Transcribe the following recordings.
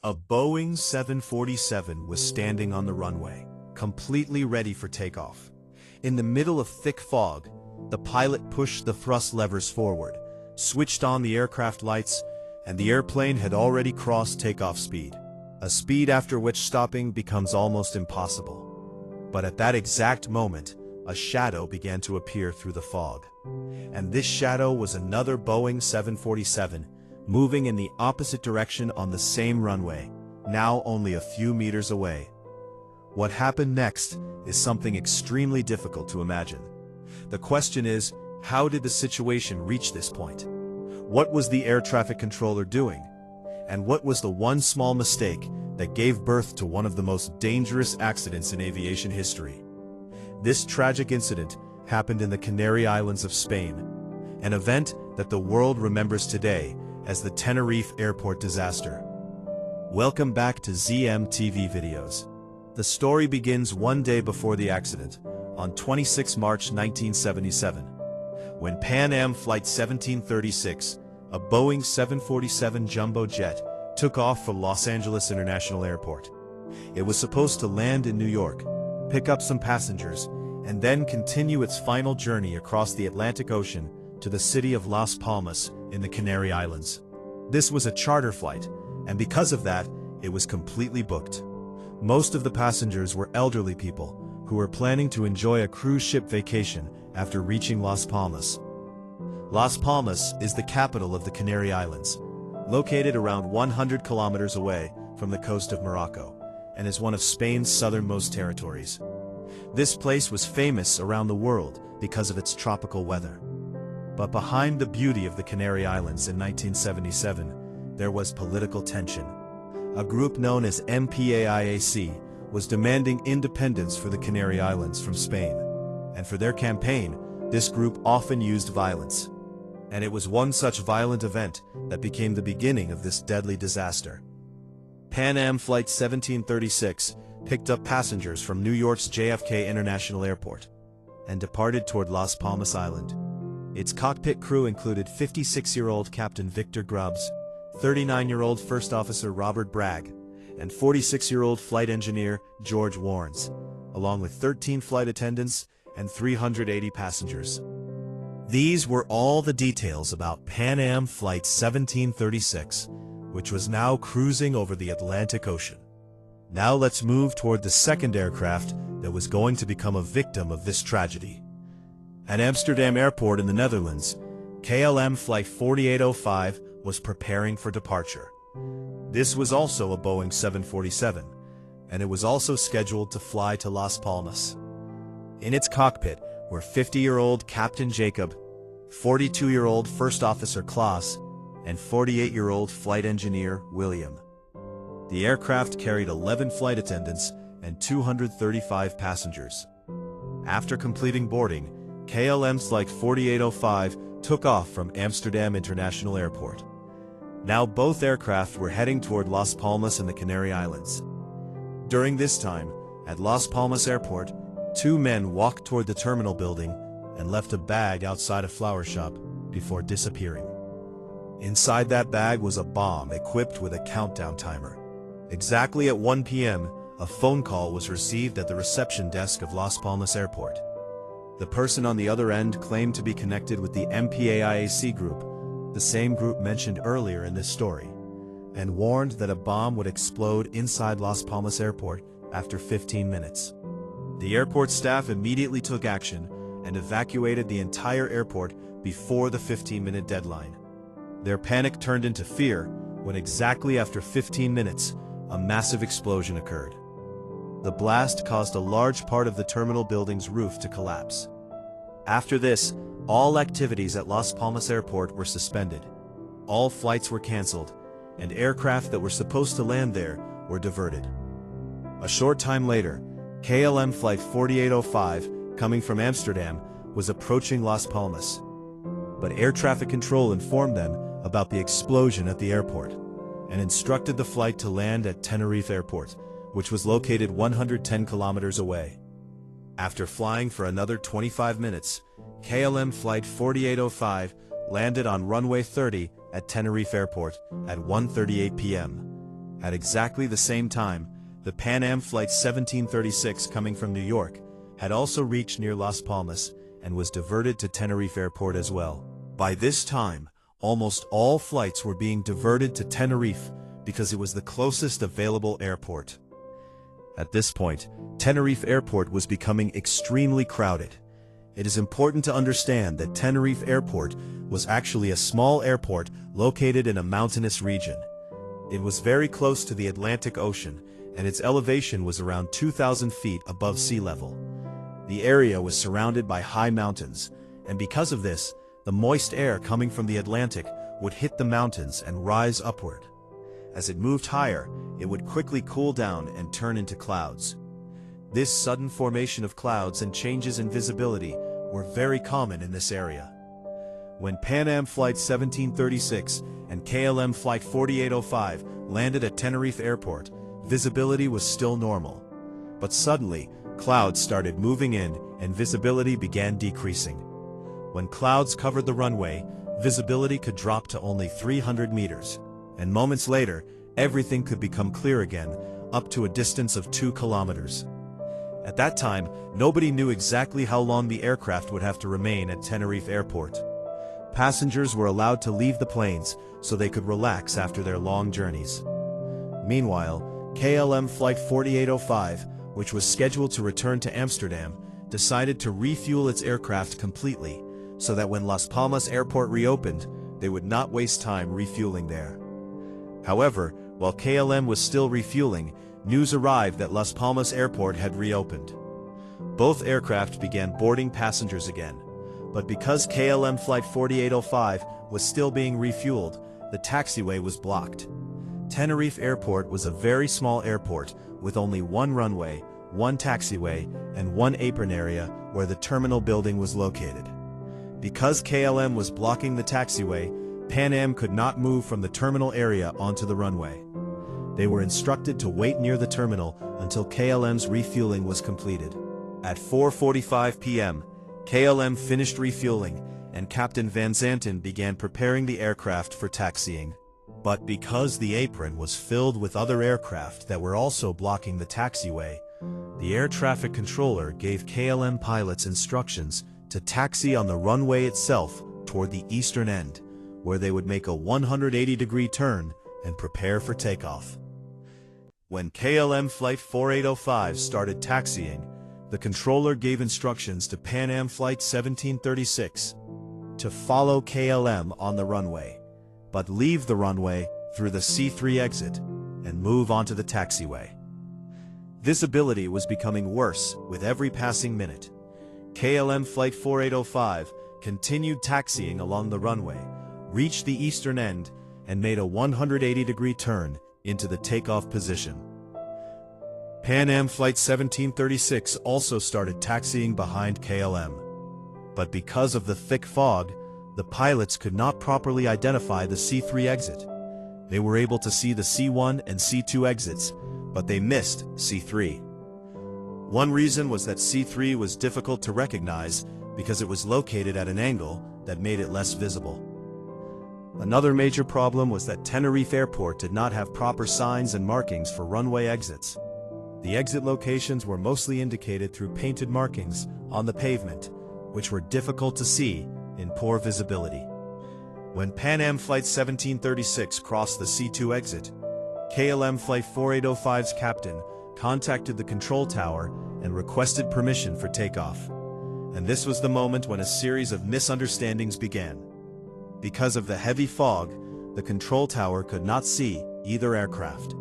A Boeing 747 was standing on the runway, completely ready for takeoff. In the middle of thick fog, the pilot pushed the thrust levers forward, switched on the aircraft lights, and the airplane had already crossed takeoff speed, a speed after which stopping becomes almost impossible. But at that exact moment, a shadow began to appear through the fog. And this shadow was another Boeing 747, moving in the opposite direction on the same runway, now only a few meters away. What happened next is something extremely difficult to imagine. The question is, how did the situation reach this point? What was the air traffic controller doing? And what was the one small mistake that gave birth to one of the most dangerous accidents in aviation history? This tragic incident happened in the Canary Islands of Spain, an event that the world remembers today as the Tenerife Airport disaster. Welcome back to ZMTV Videos. The story begins one day before the accident, on 26 March 1977, when Pan Am Flight 1736, a Boeing 747 jumbo jet, took off from Los Angeles International Airport. It was supposed to land in New York, pick up some passengers, and then continue its final journey across the Atlantic Ocean to the city of Las Palmas in the Canary Islands. This was a charter flight, and because of that, it was completely booked. Most of the passengers were elderly people who were planning to enjoy a cruise ship vacation after reaching Las Palmas. Las Palmas is the capital of the Canary Islands, located around 100 kilometers away from the coast of Morocco, and is one of Spain's southernmost territories. This place was famous around the world because of its tropical weather. But behind the beauty of the Canary Islands in 1977, there was political tension. A group known as MPAIAC was demanding independence for the Canary Islands from Spain, and for their campaign, this group often used violence. And it was one such violent event that became the beginning of this deadly disaster. Pan Am Flight 1736 picked up passengers from New York's JFK International Airport and departed toward Las Palmas Island. Its cockpit crew included 56-year-old Captain Victor Grubbs, 39-year-old First Officer Robert Bragg, and 46-year-old flight engineer George Warnes, along with 13 flight attendants and 380 passengers. These were all the details about Pan Am Flight 1736, which was now cruising over the Atlantic Ocean. Now let's move toward the second aircraft that was going to become a victim of this tragedy. At Amsterdam Airport in the Netherlands, KLM Flight 4805 was preparing for departure. This was also a Boeing 747, and it was also scheduled to fly to Las Palmas. In its cockpit were 50-year-old Captain Jacob, 42-year-old First Officer Klaas, and 48-year-old flight engineer William. The aircraft carried 11 flight attendants and 235 passengers. After completing boarding, KLM Flight 4805 took off from Amsterdam International Airport. Now both aircraft were heading toward Las Palmas and the Canary Islands. During this time, at Las Palmas Airport, two men walked toward the terminal building and left a bag outside a flower shop before disappearing. Inside that bag was a bomb equipped with a countdown timer. Exactly at 1 p.m., a phone call was received at the reception desk of Las Palmas Airport. The person on the other end claimed to be connected with the MPAIAC group, the same group mentioned earlier in this story, and warned that a bomb would explode inside Las Palmas Airport after 15 minutes. The airport staff immediately took action and evacuated the entire airport before the 15-minute deadline. Their panic turned into fear when exactly after 15 minutes, a massive explosion occurred. The blast caused a large part of the terminal building's roof to collapse. After this, all activities at Las Palmas Airport were suspended. All flights were canceled, and aircraft that were supposed to land there were diverted. A short time later, KLM Flight 4805, coming from Amsterdam, was approaching Las Palmas. But air traffic control informed them about the explosion at the airport and instructed the flight to land at Tenerife Airport, which was located 110 kilometers away. After flying for another 25 minutes, KLM Flight 4805 landed on runway 30 at Tenerife Airport at 1:38 p.m. At exactly the same time, the Pan Am Flight 1736 coming from New York had also reached near Las Palmas and was diverted to Tenerife Airport as well. By this time, almost all flights were being diverted to Tenerife because it was the closest available airport. At this point, Tenerife Airport was becoming extremely crowded. It is important to understand that Tenerife Airport was actually a small airport located in a mountainous region. It was very close to the Atlantic Ocean, and its elevation was around 2,000 feet above sea level. The area was surrounded by high mountains, and because of this, the moist air coming from the Atlantic would hit the mountains and rise upward. As it moved higher, it would quickly cool down and turn into clouds. This sudden formation of clouds and changes in visibility were very common in this area. When Pan Am Flight 1736 and KLM Flight 4805 landed at Tenerife Airport, visibility was still normal. But suddenly, clouds started moving in and visibility began decreasing. When clouds covered the runway, visibility could drop to only 300 meters. And moments later, everything could become clear again, up to a distance of 2 kilometers. At that time, nobody knew exactly how long the aircraft would have to remain at Tenerife Airport. Passengers were allowed to leave the planes so they could relax after their long journeys. Meanwhile, KLM Flight 4805, which was scheduled to return to Amsterdam, decided to refuel its aircraft completely, so that when Las Palmas Airport reopened, they would not waste time refueling there. However, while KLM was still refueling, news arrived that Las Palmas Airport had reopened. Both aircraft began boarding passengers again, but because KLM Flight 4805 was still being refueled, the taxiway was blocked. Tenerife Airport was a very small airport with only one runway, one taxiway, and one apron area where the terminal building was located. Because KLM was blocking the taxiway, Pan Am could not move from the terminal area onto the runway. They were instructed to wait near the terminal until KLM's refueling was completed. At 4:45 p.m., KLM finished refueling, and Captain Van Zanten began preparing the aircraft for taxiing. But because the apron was filled with other aircraft that were also blocking the taxiway, the air traffic controller gave KLM pilots instructions to taxi on the runway itself toward the eastern end, where they would make a 180-degree turn and prepare for takeoff. When KLM Flight 4805 started taxiing, the controller gave instructions to Pan Am Flight 1736 to follow KLM on the runway, but leave the runway through the C3 exit and move onto the taxiway. Visibility was becoming worse with every passing minute. KLM Flight 4805 continued taxiing along the runway, reached the eastern end, and made a 180-degree turn into the takeoff position. Pan Am Flight 1736 also started taxiing behind KLM. But because of the thick fog, the pilots could not properly identify the C3 exit. They were able to see the C1 and C2 exits, but they missed C3. One reason was that C3 was difficult to recognize because it was located at an angle that made it less visible. Another major problem was that Tenerife Airport did not have proper signs and markings for runway exits. The exit locations were mostly indicated through painted markings on the pavement, which were difficult to see in poor visibility. When Pan Am Flight 1736 crossed the C2 exit, KLM Flight 4805's captain contacted the control tower and requested permission for takeoff. And this was the moment when a series of misunderstandings began. Because of the heavy fog, the control tower could not see either aircraft.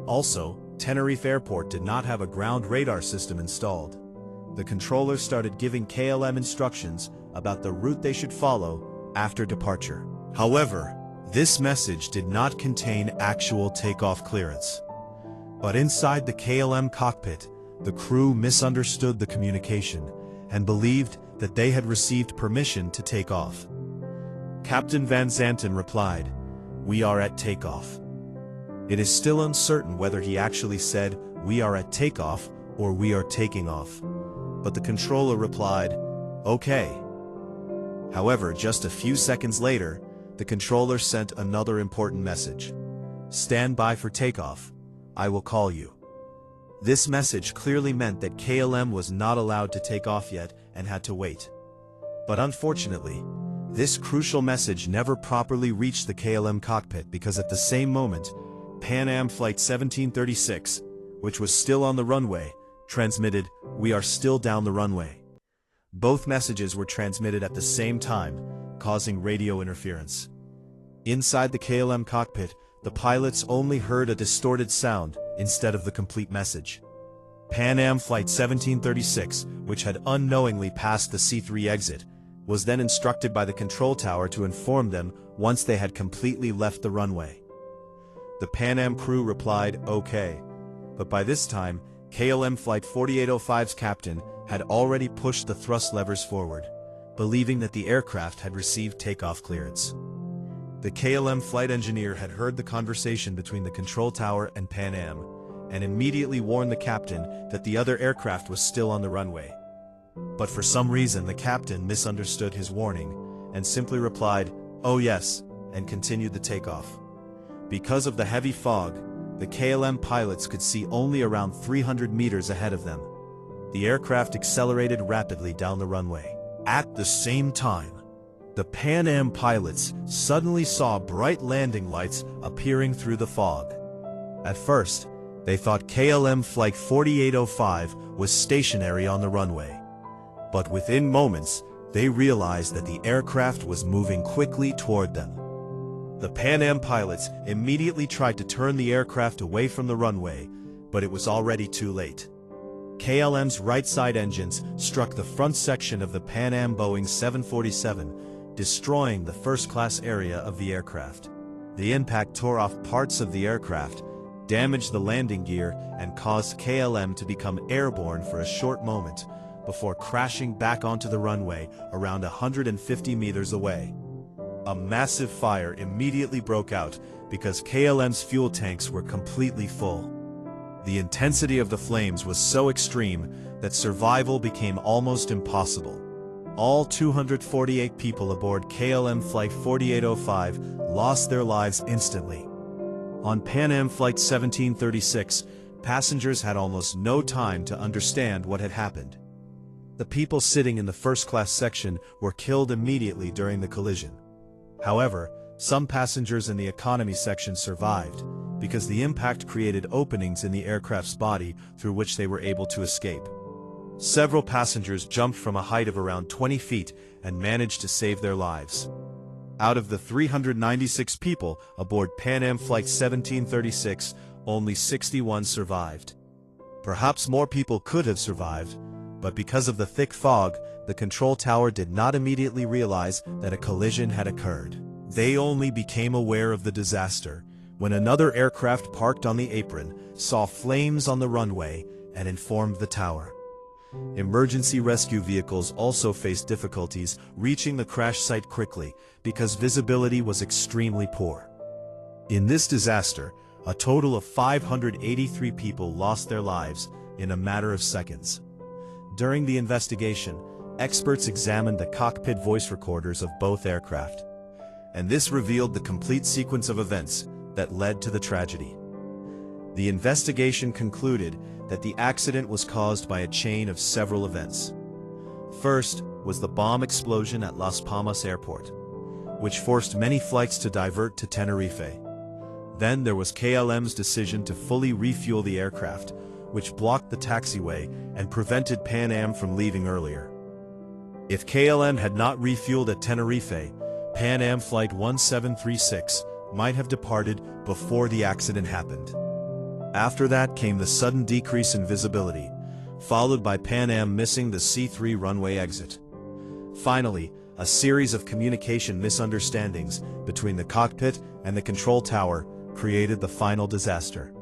Also, Tenerife Airport did not have a ground radar system installed. The controller started giving KLM instructions about the route they should follow after departure. However, this message did not contain actual takeoff clearance. But inside the KLM cockpit, the crew misunderstood the communication and believed that they had received permission to take off. Captain Van Zanten replied, "We are at takeoff." It is still uncertain whether he actually said, "We are at takeoff," or "We are taking off." But the controller replied, "Okay." However, just a few seconds later, the controller sent another important message. "Stand by for takeoff. I will call you." This message clearly meant that KLM was not allowed to take off yet and had to wait. But unfortunately, this crucial message never properly reached the KLM cockpit because at the same moment, Pan Am Flight 1736, which was still on the runway, transmitted, "We are still down the runway." Both messages were transmitted at the same time, causing radio interference. Inside the KLM cockpit, the pilots only heard a distorted sound instead of the complete message. Pan Am Flight 1736, which had unknowingly passed the C3 exit, was then instructed by the control tower to inform them once they had completely left the runway. The Pan Am crew replied, "Okay," but by this time, KLM Flight 4805's captain had already pushed the thrust levers forward, believing that the aircraft had received takeoff clearance. The KLM flight engineer had heard the conversation between the control tower and Pan Am, and immediately warned the captain that the other aircraft was still on the runway. But for some reason the captain misunderstood his warning, and simply replied, "Oh yes," and continued the takeoff. Because of the heavy fog, the KLM pilots could see only around 300 meters ahead of them. The aircraft accelerated rapidly down the runway. At the same time, the Pan Am pilots suddenly saw bright landing lights appearing through the fog. At first, they thought KLM Flight 4805 was stationary on the runway. But within moments, they realized that the aircraft was moving quickly toward them. The Pan Am pilots immediately tried to turn the aircraft away from the runway, but it was already too late. KLM's right side engines struck the front section of the Pan Am Boeing 747, destroying the first-class area of the aircraft. The impact tore off parts of the aircraft, damaged the landing gear, and caused KLM to become airborne for a short moment, before crashing back onto the runway around 150 meters away. A massive fire immediately broke out because KLM's fuel tanks were completely full. The intensity of the flames was so extreme that survival became almost impossible. All 248 people aboard KLM Flight 4805 lost their lives instantly. On Pan Am Flight 1736, passengers had almost no time to understand what had happened. The people sitting in the first-class section were killed immediately during the collision. However, some passengers in the economy section survived, because the impact created openings in the aircraft's body through which they were able to escape. Several passengers jumped from a height of around 20 feet and managed to save their lives. Out of the 396 people aboard Pan Am Flight 1736, only 61 survived. Perhaps more people could have survived, but because of the thick fog, the control tower did not immediately realize that a collision had occurred. They only became aware of the disaster when another aircraft parked on the apron saw flames on the runway and informed the tower. Emergency rescue vehicles also faced difficulties reaching the crash site quickly because visibility was extremely poor. In this disaster, a total of 583 people lost their lives in a matter of seconds. During the investigation, experts examined the cockpit voice recorders of both aircraft, and this revealed the complete sequence of events that led to the tragedy. The investigation concluded that the accident was caused by a chain of several events. First was the bomb explosion at Las Palmas Airport, which forced many flights to divert to Tenerife. Then there was KLM's decision to fully refuel the aircraft, which blocked the taxiway and prevented Pan Am from leaving earlier. If KLM had not refueled at Tenerife, Pan Am Flight 1736 might have departed before the accident happened. After that came the sudden decrease in visibility, followed by Pan Am missing the C3 runway exit. Finally, a series of communication misunderstandings between the cockpit and the control tower created the final disaster.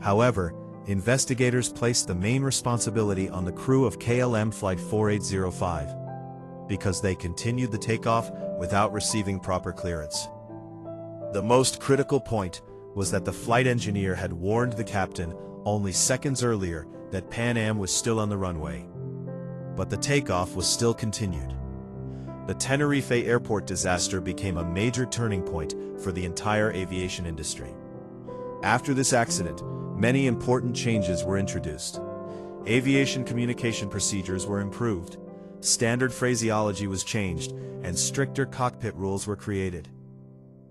However, investigators placed the main responsibility on the crew of KLM Flight 4805, because they continued the takeoff without receiving proper clearance. The most critical point was that the flight engineer had warned the captain only seconds earlier that Pan Am was still on the runway. But the takeoff was still continued. The Tenerife Airport disaster became a major turning point for the entire aviation industry. After this accident, many important changes were introduced. Aviation communication procedures were improved, standard phraseology was changed, and stricter cockpit rules were created.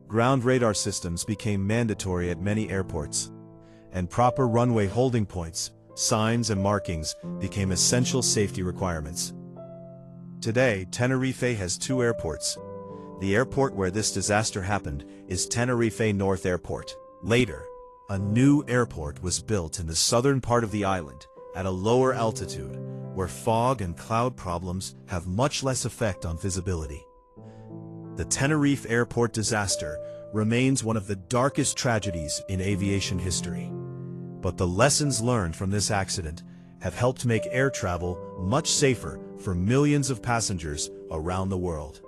Ground radar systems became mandatory at many airports, and proper runway holding points, signs, and markings became essential safety requirements. Today, Tenerife has two airports. The airport where this disaster happened is Tenerife North Airport. Later, a new airport was built in the southern part of the island, at a lower altitude, where fog and cloud problems have much less effect on visibility. The Tenerife Airport disaster remains one of the darkest tragedies in aviation history. But the lessons learned from this accident have helped make air travel much safer for millions of passengers around the world.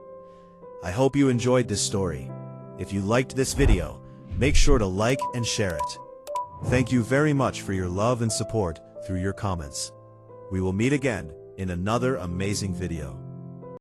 I hope you enjoyed this story. If you liked this video, make sure to like and share it. Thank you very much for your love and support through your comments. We will meet again in another amazing video.